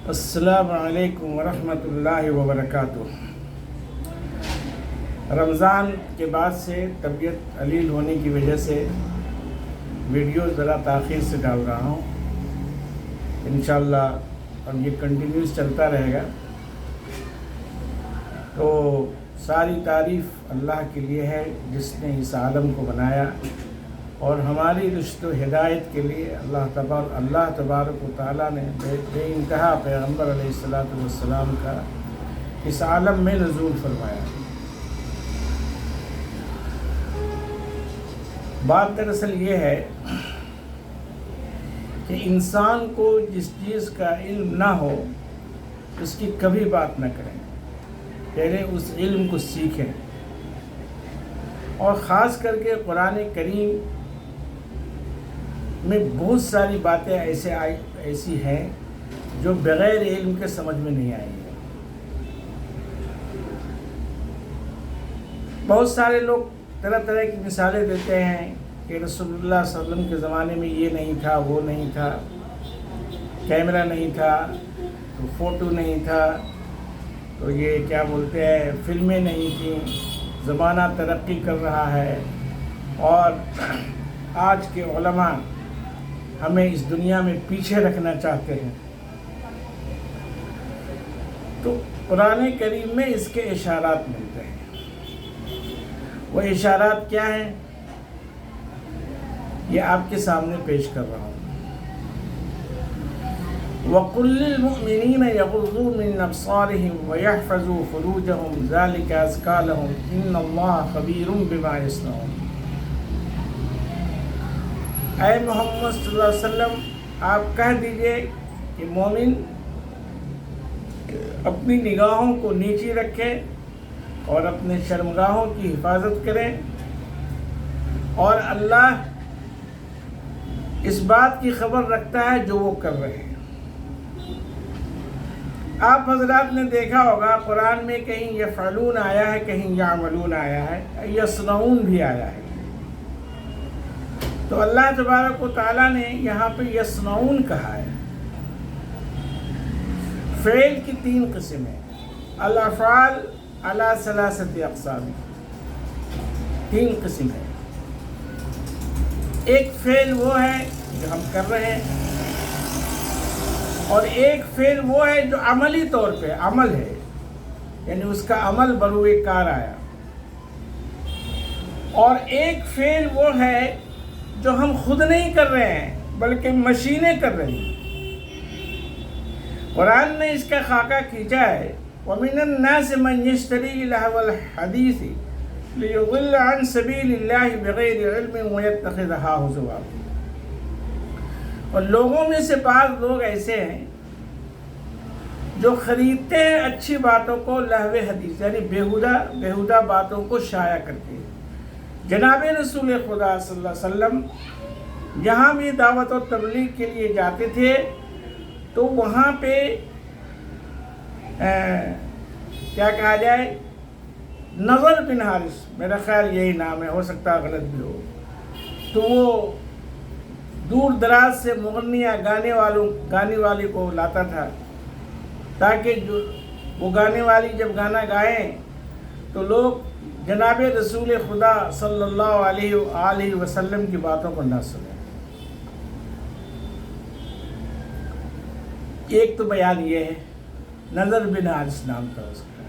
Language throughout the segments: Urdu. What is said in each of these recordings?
السلام علیکم ورحمۃ اللہ وبرکاتہ۔ رمضان کے بعد سے طبیعت علیل ہونے کی وجہ سے ویڈیو ذرا تاخیر سے ڈال رہا ہوں۔ انشاءاللہ اب یہ کنٹینیوس چلتا رہے گا۔ تو ساری تعریف اللہ کے لیے ہے جس نے اس عالم کو بنایا، اور ہماری رشد و ہدایت کے لیے اللہ تبارک و تعالیٰ نے بے انتہا پیغمبر علیہ السلام کا اس عالم میں نزول فرمایا۔ بات دراصل یہ ہے کہ انسان کو جس چیز کا علم نہ ہو اس کی کبھی بات نہ کریں، پہلے اس علم کو سیکھیں۔ اور خاص کر کے قرآن کریم میں بہت ساری باتیں ایسی ہیں جو بغیر علم کے سمجھ میں نہیں آئیں گی۔ بہت سارے لوگ طرح طرح کی مثالیں دیتے ہیں کہ رسول اللہ صلی اللہ علیہ وسلم کے زمانے میں یہ نہیں تھا، وہ نہیں تھا، کیمرہ نہیں تھا، تو فوٹو نہیں تھا، تو یہ کیا بولتے ہیں فلمیں نہیں تھیں، زمانہ ترقی کر رہا ہے، اور آج کے علماء ہمیں اس دنیا میں پیچھے رکھنا چاہتے ہیں۔ تو قرآن کریم میں اس کے اشارات ملتے ہیں۔ وہ اشارات کیا ہیں یہ آپ کے سامنے پیش کر رہا ہوں۔ وَقُلْ لِلْمُؤْمِنِينَ يَغُضُّوا مِنْ أَبْصَارِهِمْ وَيَحْفَظُوا فُرُوجَهُمْ ذَلِكَ أَزْكَىٰ لَهُمْ إِنَّ اللَّهَ خَبِيرٌ بِمَا يَصْنَعُونَ۔ اے محمد صلی اللہ علیہ وسلم آپ کہہ دیجئے کہ مومن اپنی نگاہوں کو نیچی رکھے اور اپنے شرمگاہوں کی حفاظت کریں، اور اللہ اس بات کی خبر رکھتا ہے جو وہ کر رہے ہیں۔ آپ حضرات نے دیکھا ہوگا قرآن میں کہیں یفعلون آیا ہے، کہیں یعملون آیا ہے، یصنعون بھی آیا ہے۔ تو اللہ تبارک و تعالیٰ نے یہاں پہ یصنعون کہا ہے۔ فعل کی 3 قسم ہیں، الافعال علی 3 اقسام، 3 قسم ہے۔ ایک فعل وہ ہے جو ہم کر رہے ہیں، اور ایک فعل وہ ہے جو عملی طور پہ عمل ہے، یعنی اس کا عمل بروئے کار آیا، اور ایک فعل وہ ہے جو ہم خود نہیں کر رہے ہیں بلکہ مشینیں کر رہی ہیں۔ قرآن نے اس کا خاکہ کھینچا ہے، وَمِنَ النَّاسِ مَن يَشْتَرِي لَهْوَ الْحَدِيثِ لِيُضِلَّ عَن سَبِيلِ اللَّهِ بِغَيْرِ عِلْمٍ وَيَتَّخِذَهَا هُزُوًا۔ اور لوگوں میں سے بعض لوگ ایسے ہیں جو خریدتے ہیں اچھی باتوں کو لہو حدیث، یعنی بیہودہ باتوں کو شائع کرتے ہیں۔ جناب رسول خدا صلی اللہ علیہ وسلم جہاں بھی دعوت و تبلیغ کے لیے جاتے تھے تو وہاں پہ کیا کہا جائے، نظر بن حارث، میرا خیال یہی نام ہے، ہو سکتا ہے غلط بھی ہو، تو وہ دور دراز سے مغنیہ گانے والی کو لاتا تھا، تاکہ وہ گانے والی جب گانا گائیں تو لوگ جناب رسول خدا صلی اللہ علیہ وآلہ وسلم کی باتوں کو نہ سنیں۔ ایک تو بیان یہ ہے، نظر بن حارث نام تھا اس کا۔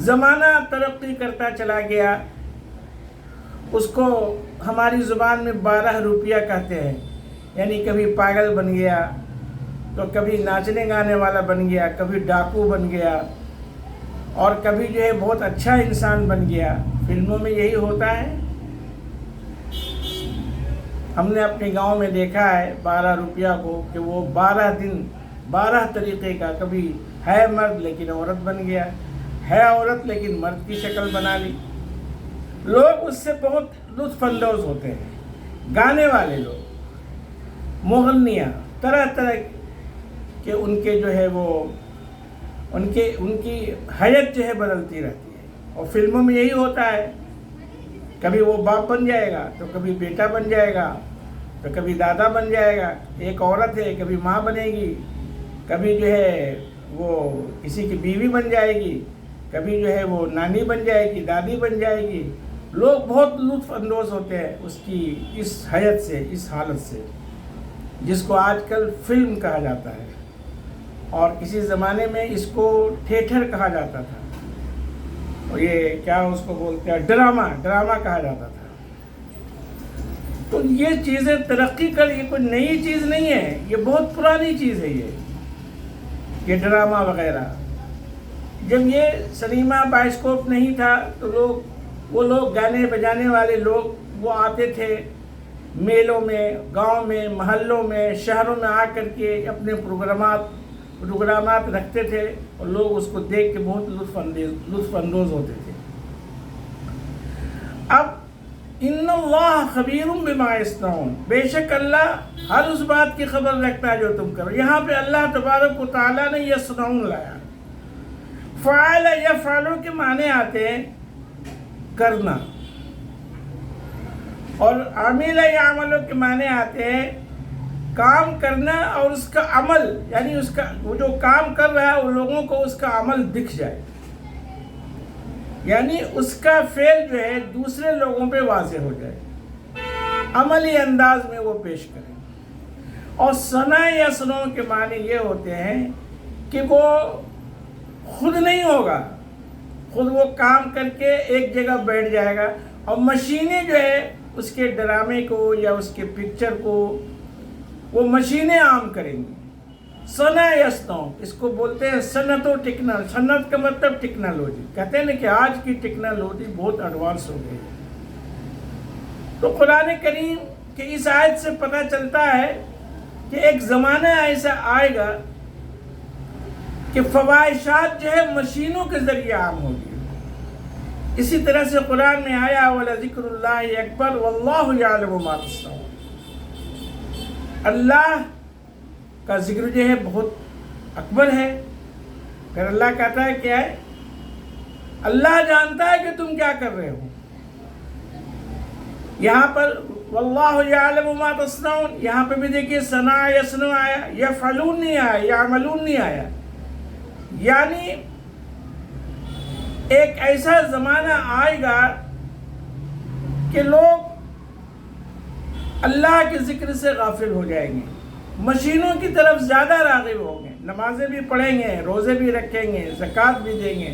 زمانہ ترقی کرتا چلا گیا، اس کو ہماری زبان میں 12 روپیہ کہتے ہیں، یعنی کبھی پاگل بن گیا، تو کبھی ناچنے گانے والا بن گیا، کبھی ڈاکو بن گیا، اور کبھی جو ہے بہت اچھا انسان بن گیا۔ فلموں میں یہی ہوتا ہے، ہم نے اپنے گاؤں میں دیکھا ہے 12 روپیہ کو کہ وہ 12 دن 12 طریقے کا، کبھی ہے مرد لیکن عورت بن گیا، ہے عورت لیکن مرد کی شکل بنا لی۔ لوگ اس سے بہت لطف اندوز ہوتے ہیں، گانے والے لوگ، مغنیاں، طرح طرح کے ان کے جو ہے وہ ان کی حیت جو ہے بدلتی رہتی ہے۔ اور فلموں میں یہی ہوتا ہے، کبھی وہ باپ بن جائے گا تو کبھی بیٹا بن جائے گا تو کبھی دادا بن جائے گا، ایک عورت ہے کبھی ماں بنے گی، کبھی جو ہے وہ کسی کی بیوی بن جائے گی، کبھی جو ہے وہ نانی بن جائے گی، دادی بن جائے گی. لوگ بہت لطف اندوز ہوتے ہیں اس کی اس حیت سے، اس حالت سے، جس کو آج کل فلم کہا جاتا ہے، اور کسی زمانے میں اس کو تھیٹر کہا جاتا تھا، اور یہ کیا اس کو بولتے ہیں، ڈرامہ کہا جاتا تھا. تو یہ چیزیں ترقی کر، یہ کوئی نئی چیز نہیں ہے، یہ بہت پرانی چیز ہے. یہ ڈرامہ وغیرہ جب یہ سنیما بائسکوپ نہیں تھا تو وہ لوگ گانے بجانے والے لوگ وہ آتے تھے میلوں میں، گاؤں میں، محلوں میں، شہروں میں آ کر کے اپنے پروگرامات رکھتے تھے، اور لوگ اس کو دیکھ کے بہت لطف اندوز ہوتے تھے. اب ان اللہ خبیر بما یصنعون، بے شک اللہ ہر اس بات کی خبر رکھتا ہے جو تم کرو. یہاں پہ اللہ تبارک و تعالیٰ نے یصنعون لایا. فعل یفعل کے معنی آتے ہیں کرنا، اور عامل یعمل کے معنی آتے ہیں کام کرنا، اور اس کا عمل، یعنی اس کا وہ جو کام کر رہا ہے وہ لوگوں کو اس کا عمل دکھ جائے، یعنی اس کا فعل جو ہے دوسرے لوگوں پہ واضح ہو جائے، عملی انداز میں وہ پیش کریں. اور صنع یصنع کے معنی یہ ہوتے ہیں کہ وہ خود نہیں ہوگا، خود وہ کام کر کے ایک جگہ بیٹھ جائے گا، اور مشینیں جو ہے اس کے ڈرامے کو یا اس کے پکچر کو وہ مشینیں عام کریں گی. صنع یصنع اس کو بولتے ہیں صنعت و ٹیکنالوجی. صنعت کا مطلب ٹیکنالوجی. کہتے ہیں نا کہ آج کی ٹیکنالوجی بہت ایڈوانس ہو گئی ہے. تو قرآن کریم کے اس آیت سے پتہ چلتا ہے کہ ایک زمانہ ایسا آئے گا کہ فواحشات جو ہے مشینوں کے ذریعے عام ہوگی. اسی طرح سے قرآن میں آیا وَلَذِكْرُ اللَّهِ أَكْبَرُ وَاللَّهُ يَعْلَمُ مَا تَصْنَعُونَ. اللہ کا ذکر جو ہے بہت اکبر ہے. پھر اللہ کہتا ہے کیا ہے، اللہ جانتا ہے کہ تم کیا کر رہے ہو. یہاں پر وَاللَّهُ يَعْلَمُ مَا تَصْنَعُونَ، یہاں پہ بھی دیکھیے صنع یصنع آیا، یفعلون نہیں آیا، یعملون نہیں آیا. یعنی ایک ایسا زمانہ آئے گا کہ لوگ اللہ کے ذکر سے غافل ہو جائیں گے، مشینوں کی طرف زیادہ راغب ہوں گے. نمازیں بھی پڑھیں گے، روزے بھی رکھیں گے، زکوٰۃ بھی دیں گے،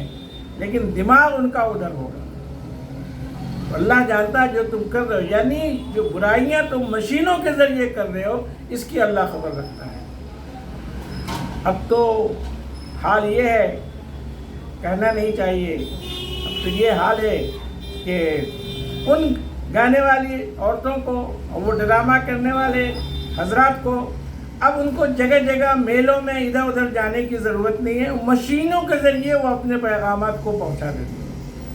لیکن دماغ ان کا ادھر ہوگا. اللہ جانتا ہے جو تم کر رہے ہو، یعنی جو برائیاں تم مشینوں کے ذریعے کر رہے ہو اس کی اللہ خبر رکھتا ہے. اب تو حال یہ ہے، کہنا نہیں چاہیے، اب تو یہ حال ہے کہ ان گانے والی عورتوں کو اور وہ ڈرامہ کرنے والے حضرات کو اب ان کو جگہ جگہ میلوں میں ادھر ادھر جانے کی ضرورت نہیں ہے. مشینوں کے ذریعے وہ اپنے پیغامات کو پہنچا دیتے ہیں.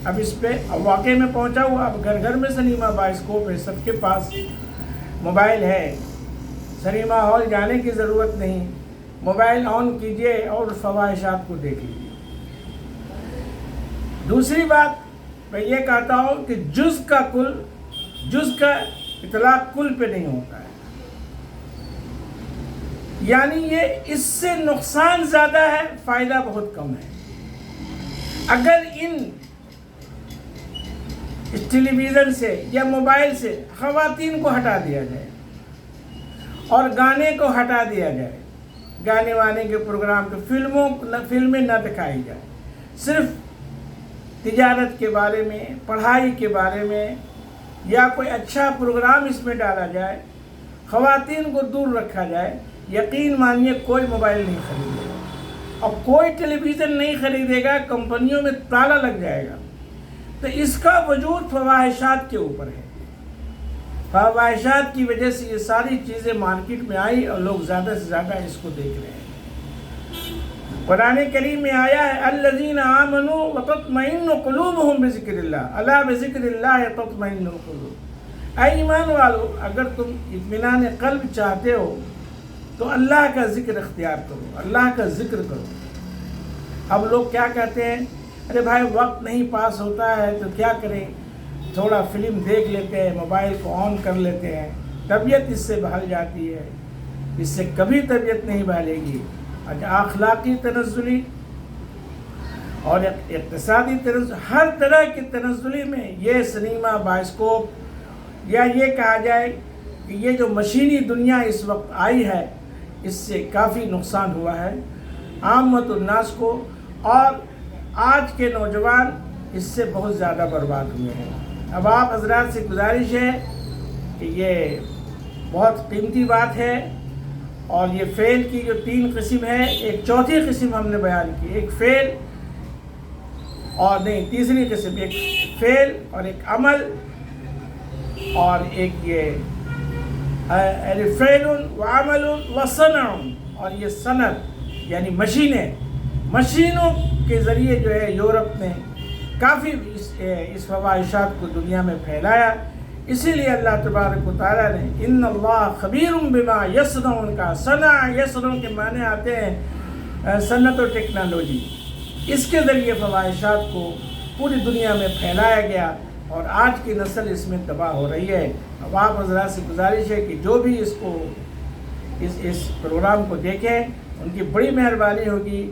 اب اس پہ اب واقعے میں پہنچا ہوا، اب گھر گھر میں سنیما بائسکوپ ہے، سب کے پاس موبائل ہے، سنیما ہال جانے کی ضرورت نہیں. موبائل آن کیجئے اور فواحشات کو دیکھ لیجیے. دوسری بات میں یہ کہتا ہوں کہ جز کا اطلاق کل پہ نہیں ہوتا ہے، یعنی یہ اس سے نقصان زیادہ ہے، فائدہ بہت کم ہے. اگر اس ٹیلی ویژن سے یا موبائل سے خواتین کو ہٹا دیا جائے اور گانے کو ہٹا دیا جائے، گانے وانے کے پروگرام کے فلمیں نہ دکھائی جائے، صرف تجارت کے بارے میں، پڑھائی کے بارے میں یا کوئی اچھا پروگرام اس میں ڈالا جائے، خواتین کو دور رکھا جائے، یقین مانیے کوئی موبائل نہیں خریدے گا اور کوئی ٹیلی ویژن نہیں خریدے گا، کمپنیوں میں تالا لگ جائے گا. تو اس کا وجود فواحشات کے اوپر ہے. فواحشات کی وجہ سے یہ ساری چیزیں مارکیٹ میں آئی اور لوگ زیادہ سے زیادہ اس کو دیکھ رہے ہیں. قرآن کریم میں آیا ہے الذین آمنوا وتطمئن قلوبهم بذکر اللہ، الا بذکر اللہ تطمئن القلوب. اے ایمان والو، اگر تم اطمینان قلب چاہتے ہو تو اللہ کا ذکر اختیار کرو، اللہ کا ذکر کرو. اب لوگ کیا کہتے ہیں، ارے بھائی وقت نہیں پاس ہوتا ہے تو کیا کریں، تھوڑا فلم دیکھ لیتے ہیں، موبائل کو آن کر لیتے ہیں، طبیعت اس سے بہل جاتی ہے. اس سے کبھی طبیعت نہیں بہلے گی. اخلاقی تنزلی اور اقتصادی تنزل، ہر طرح کی تنزلی میں یہ سنیما بائسکوپ، یا یہ کہا جائے کہ یہ جو مشینی دنیا اس وقت آئی ہے، اس سے کافی نقصان ہوا ہے عامت الناس کو، اور آج کے نوجوان اس سے بہت زیادہ برباد ہوئے ہیں۔ اب آپ حضرات سے گزارش ہے کہ یہ بہت قیمتی بات ہے، اور یہ فعل کی جو 3 قسم ہے، ایک چوتھی قسم ہم نے بیان کی، ایک فعل اور نہیں تیسری قسم، ایک فعل اور ایک عمل، اور ایک یہ فعل و عمل و صنع، اور یہ صنعت یعنی مشینوں کے ذریعے جو ہے یورپ نے کافی اس فواحشات کو دنیا میں پھیلایا۔ اسی لیے اللہ تبارک و تعالیٰ نے ان اللہ خبیر بما یصنعون کا، صنع یصنع کے معنی آتے ہیں صنعت و ٹیکنالوجی، اس کے ذریعے فواحشات کو پوری دنیا میں پھیلایا گیا، اور آج کی نسل اس میں تباہ ہو رہی ہے۔ اب آپ حضرات سے گزارش ہے کہ جو بھی اس پروگرام کو دیکھیں، ان کی بڑی مہربانی ہوگی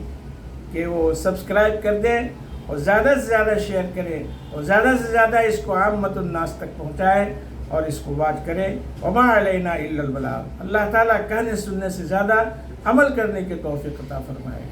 کہ وہ سبسکرائب کر دیں اور زیادہ سے زیادہ شیئر کریں، اور زیادہ سے زیادہ اس کو عامت الناس تک پہنچائیں اور اس کو واچ کریں۔ وما علینا الا البلاغ۔ اللہ تعالیٰ کہنے سننے سے زیادہ عمل کرنے کے توفیق عطا فرمائے۔